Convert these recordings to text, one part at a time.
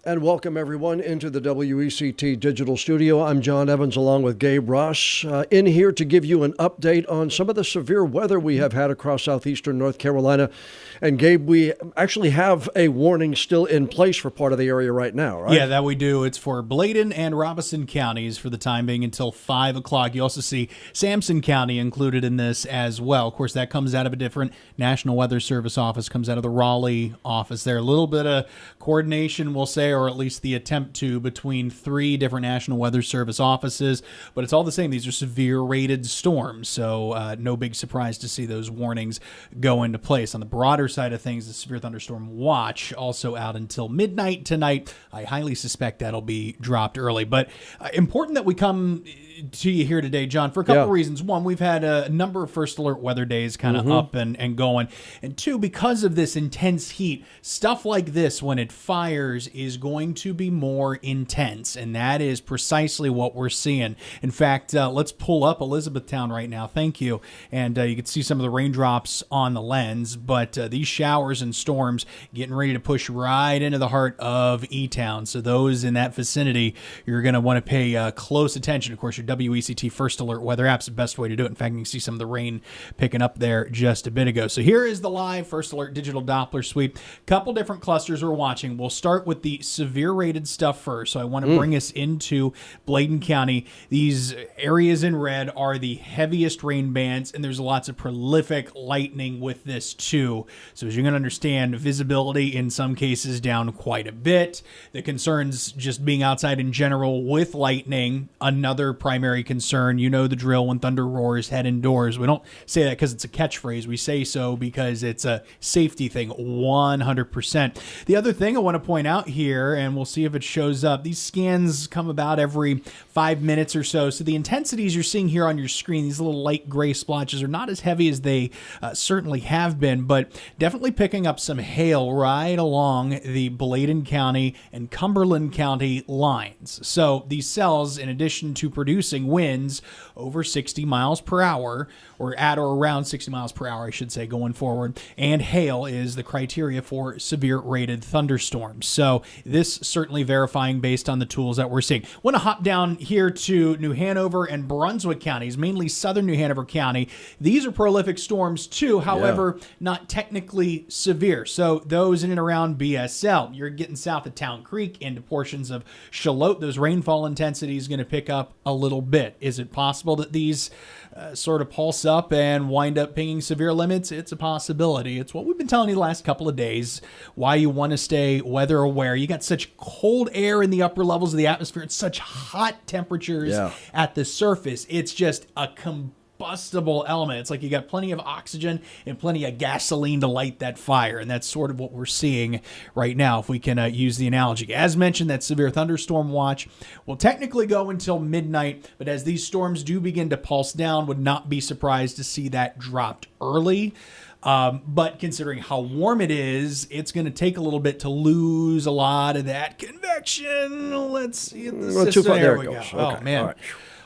And welcome, everyone, into the WECT Digital Studio. I'm John Evans, along with Gabe Ross, in here to give you an update on some of the severe weather we have had across southeastern North Carolina. And, Gabe, we actually have a warning still in place for part of the area right now, right? Yeah, that we do. It's for Bladen and Robeson counties for the time being until 5 o'clock. You also see Sampson County included in this as well. Of course, that comes out of a different National Weather Service office, comes out of the Raleigh office there. A little bit of coordination, we'll say, or at least the attempt to, between 3 different National Weather Service offices. But it's all the same. These are severe rated storms, so no big surprise to see those warnings go into place. On the broader side of things, the Severe Thunderstorm Watch also out until midnight tonight. I highly suspect that'll be dropped early. But important that we come to you here today, John, for a couple of reasons. One, we've had a number of first alert weather days kind of up and going. And two, because of this intense heat, stuff like this, when it fires, is going to be more intense. And that is precisely what we're seeing. In fact, let's pull up Elizabethtown right now. Thank you. And you can see some of the raindrops on the lens. But these showers and storms getting ready to push right into the heart of E-Town. So those in that vicinity, you're going to want to pay close attention. Of course, your WECT First Alert weather app's the best way to do it. In fact, you can see some of the rain picking up there just a bit ago. So here is the live First Alert digital Doppler sweep. Couple different clusters we're watching. We'll start with the severe rated stuff first. So I want to bring us into Bladen County. These areas in red are the heaviest rain bands, and there's lots of prolific lightning with this too. So as you're going to understand, visibility in some cases down quite a bit. The concerns just being outside in general with lightning, another primary concern. You know the drill. When thunder roars, head indoors. We don't say that because it's a catchphrase. We say so because it's a safety thing, 100%. The other thing I want to point out here, and we'll see if it shows up, these scans come about every 5 minutes or so. So the intensities you're seeing here on your screen, these little light gray splotches, are not as heavy as they certainly have been, but definitely picking up some hail right along the Bladen County and Cumberland County lines. So these cells, in addition to producing winds over 60 miles per hour, or at or around 60 miles per hour, I should say, going forward, and hail is the criteria for severe rated thunderstorms. So this certainly verifying based on the tools that we're seeing. I want to hop down here to New Hanover and Brunswick counties, mainly southern New Hanover County. These are prolific storms too, however, not technically severe. So those in and around BSL, you're getting south of Town Creek into portions of Shallotte. Those rainfall intensity is going to pick up a little bit. Is it possible that these sort of pulse up and wind up pinging severe limits? It's a possibility. It's what we've been telling you the last couple of days, why you want to stay weather aware. You got such cold air in the upper levels of the atmosphere. It's such hot temperatures at the surface. It's just a combustible element. It's like you got plenty of oxygen and plenty of gasoline to light that fire, and that's sort of what we're seeing right now, if we can use the analogy. As mentioned, that severe thunderstorm watch will technically go until midnight, but as these storms do begin to pulse down, would not be surprised to see that dropped early. But considering how warm it is, it's going to take a little bit to lose a lot of that convection. Let's see if the system. There we go. Okay. Oh, man. All right.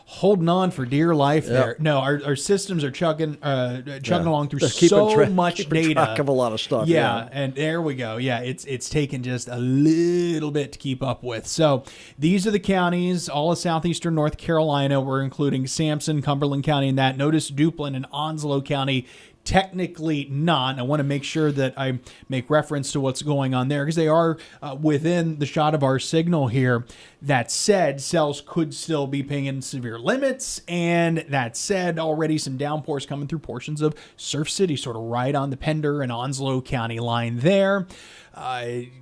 Holding on for dear life there. No, our systems are chugging along through so much data. Track of a lot of stuff. Yeah, and there we go. Yeah, it's taken just a little bit to keep up with. So these are the counties, all of southeastern North Carolina. We're including Sampson, Cumberland County in that. Notice Duplin and Onslow County technically not. I want to make sure that I make reference to what's going on there because they are within the shot of our signal here. That said, cells could still be pinging severe limits, and that said, already some downpours coming through portions of Surf City, sort of right on the Pender and Onslow County line there.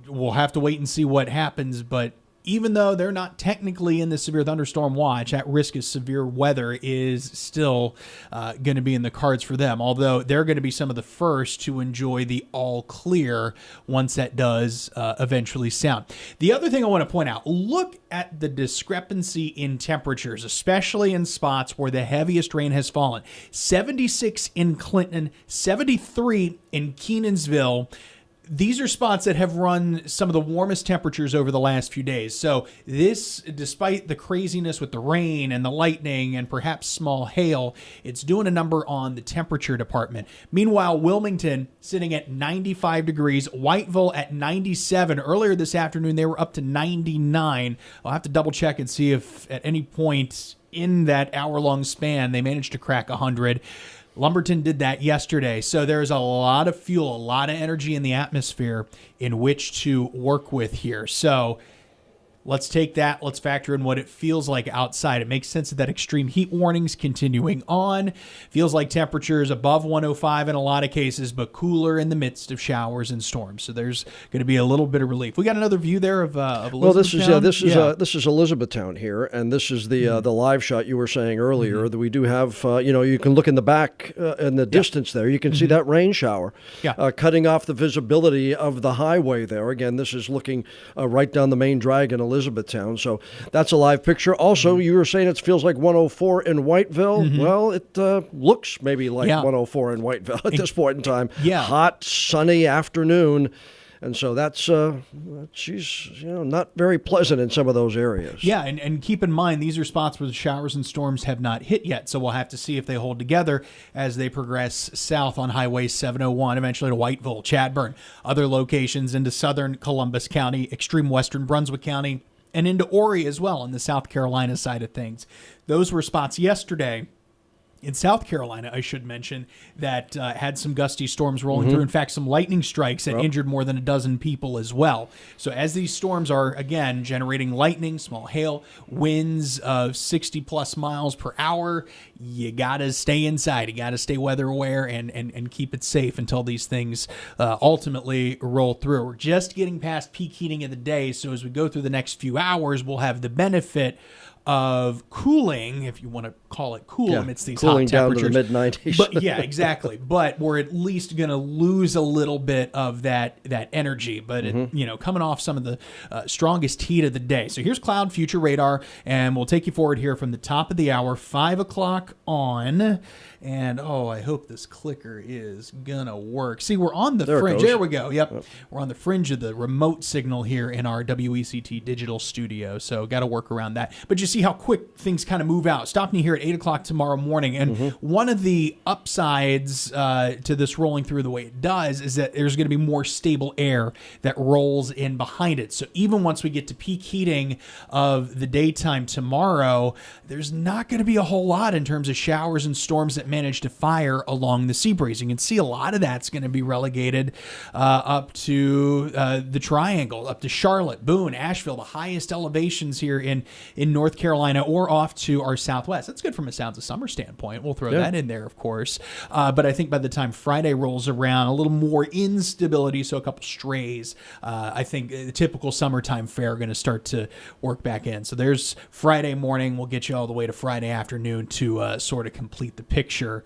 We'll have to wait and see what happens, but even though they're not technically in the severe thunderstorm watch, at risk of severe weather is still going to be in the cards for them, although they're going to be some of the first to enjoy the all clear once that does eventually sound. The other thing I want to point out, look at the discrepancy in temperatures, especially in spots where the heaviest rain has fallen. 76 in Clinton, 73 in Kenansville. these are spots that have run some of the warmest temperatures over the last few days. So this, despite the craziness with the rain and the lightning and perhaps small hail, it's doing a number on the temperature department. Meanwhile, Wilmington sitting at 95 degrees, Whiteville at 97. Earlier this afternoon, they were up to 99. I'll have to double check and see if at any point in that hour-long span they managed to crack 100. Lumberton did that yesterday. So there's a lot of fuel, a lot of energy in the atmosphere in which to work with here. So let's take that. Let's factor in what it feels like outside. It makes sense that extreme heat warnings continuing on. Feels like temperatures above 105 in a lot of cases, but cooler in the midst of showers and storms. So there's going to be a little bit of relief. We got another view there of Elizabethtown. Well, this is Elizabethtown here, and this is the live shot you were saying earlier that we do have. You can look in the back in the distance there. You can see that rain shower cutting off the visibility of the highway there. Again, this is looking right down the main drag in Elizabethtown. So that's a live picture. Also, you were saying it feels like 104 in Whiteville. Well, it looks maybe like 104 in Whiteville at this point in time. Hot, sunny afternoon. And so that's not very pleasant in some of those areas. Yeah, and keep in mind, these are spots where the showers and storms have not hit yet, so we'll have to see if they hold together as they progress south on Highway 701, eventually to Whiteville, Chadburn, other locations into southern Columbus County, extreme western Brunswick County, and into Horry as well on the South Carolina side of things. Those were spots yesterday in South Carolina, I should mention, that had some gusty storms rolling through. In fact, some lightning strikes that injured more than a dozen people as well. So as these storms are, again, generating lightning, small hail, winds of 60-plus miles per hour, you got to stay inside. You got to stay weather aware and keep it safe until these things ultimately roll through. We're just getting past peak heating of the day, so as we go through the next few hours, we'll have the benefit of cooling, if you want to call it cool, amidst these hot temperatures. Cooling down to the mid-90s. But yeah, exactly. But we're at least going to lose a little bit of that energy. But coming off some of the strongest heat of the day. So here's cloud future radar, and we'll take you forward here from the top of the hour, 5 o'clock on. And I hope this clicker is gonna work. See, we're on the fringe. There we go. Yep. We're on the fringe of the remote signal here in our WECT digital studio. So got to work around that. But you see how quick things kind of move out. Stop me here at 8 o'clock tomorrow morning. And one of the upsides to this rolling through the way it does is that there's going to be more stable air that rolls in behind it. So even once we get to peak heating of the daytime tomorrow, there's not going to be a whole lot in terms of showers and storms that manage to fire along the sea breeze. You can see a lot of that's going to be relegated up to the Triangle, up to Charlotte, Boone, Asheville, the highest elevations here in North Carolina, or off to our southwest. That's good from a Sounds of Summer standpoint. We'll throw that in there, of course. But I think by the time Friday rolls around, a little more instability, so a couple strays. I think the typical summertime fare are going to start to work back in. So there's Friday morning. We'll get you all the way to Friday afternoon to sort of complete the picture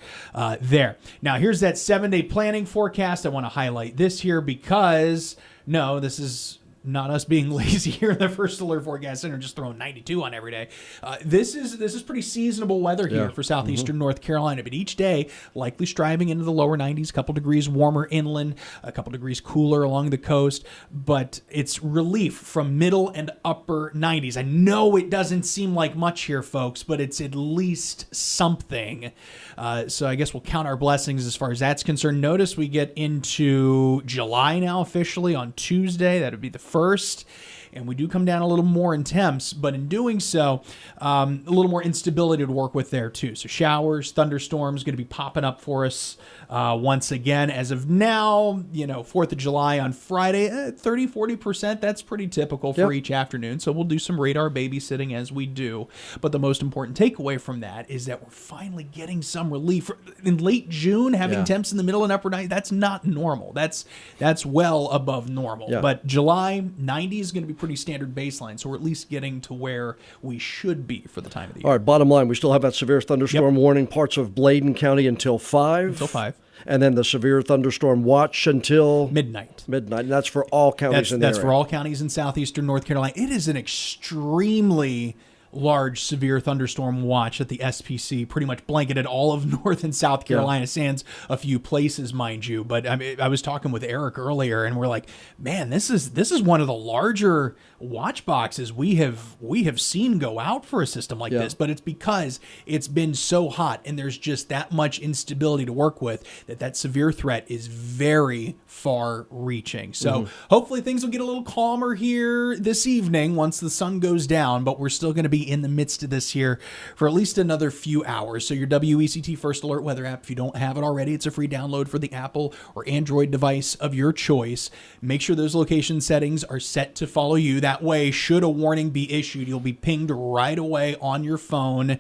there. Now, here's that 7-day planning forecast. I want to highlight this here because, no, this is not us being lazy here in the First Alert Forecast Center, just throwing 92 on every day. This is pretty seasonable weather here for southeastern North Carolina, but each day likely striving into the lower 90s, a couple degrees warmer inland, a couple degrees cooler along the coast, but it's relief from middle and upper 90s. I know it doesn't seem like much here, folks, but it's at least something. So I guess we'll count our blessings as far as that's concerned. Notice we get into July now officially on Tuesday. That would be the first, and we do come down a little more in temps, but in doing so, a little more instability to work with there too. So showers, thunderstorms going to be popping up for us once again. As of now, 4th of July on Friday, 30-40%. That's pretty typical for each afternoon. So we'll do some radar babysitting as we do. But the most important takeaway from that is that we're finally getting some relief. In late June, having temps in the middle and upper 90s, that's not normal. That's well above normal. But July 90 is going to be pretty standard baseline. So we're at least getting to where we should be for the time of the year. All right, bottom line, we still have that severe thunderstorm warning, parts of Bladen County until 5. Until 5. And then the severe thunderstorm watch until midnight. And that's for all counties in the area. That's for all counties in southeastern North Carolina. It is an extremely large severe thunderstorm watch that the SPC pretty much blanketed all of North and South Carolina, sans a few places, mind you. But I mean, I was talking with Eric earlier, and we're like, man, this is one of the larger watch boxes we have seen go out for a system like this. But it's because it's been so hot, and there's just that much instability to work with that severe threat is very far reaching. So hopefully things will get a little calmer here this evening once the sun goes down, but we're still going to be in the midst of this here for at least another few hours. So your WECT First Alert weather app, if you don't have it already, it's a free download for the Apple or Android device of your choice. Make sure those location settings are set to follow you. That way, should a warning be issued, you'll be pinged right away on your phone.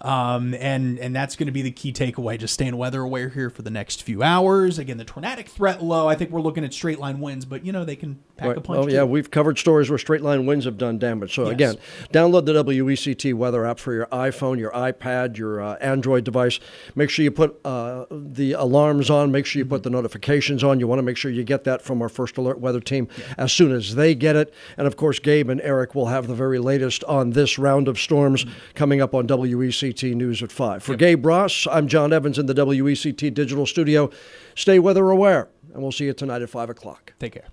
And that's going to be the key takeaway. Just staying weather aware here for the next few hours. Again, the tornadic threat low. I think we're looking at straight line winds, but they can pack a punch. Oh, yeah, we've covered stories where straight line winds have done damage. So again, download the WECT weather app for your iPhone, your iPad, your Android device. Make sure you put the alarms on. Make sure you put the notifications on. You want to make sure you get that from our First Alert weather team as soon as they get it. And of course, Gabe and Eric will have the very latest on this round of storms coming up on WECT News at 5. For Gabe Ross, I'm John Evans in the WECT Digital Studio. Stay weather aware, and we'll see you tonight at 5 o'clock. Take care.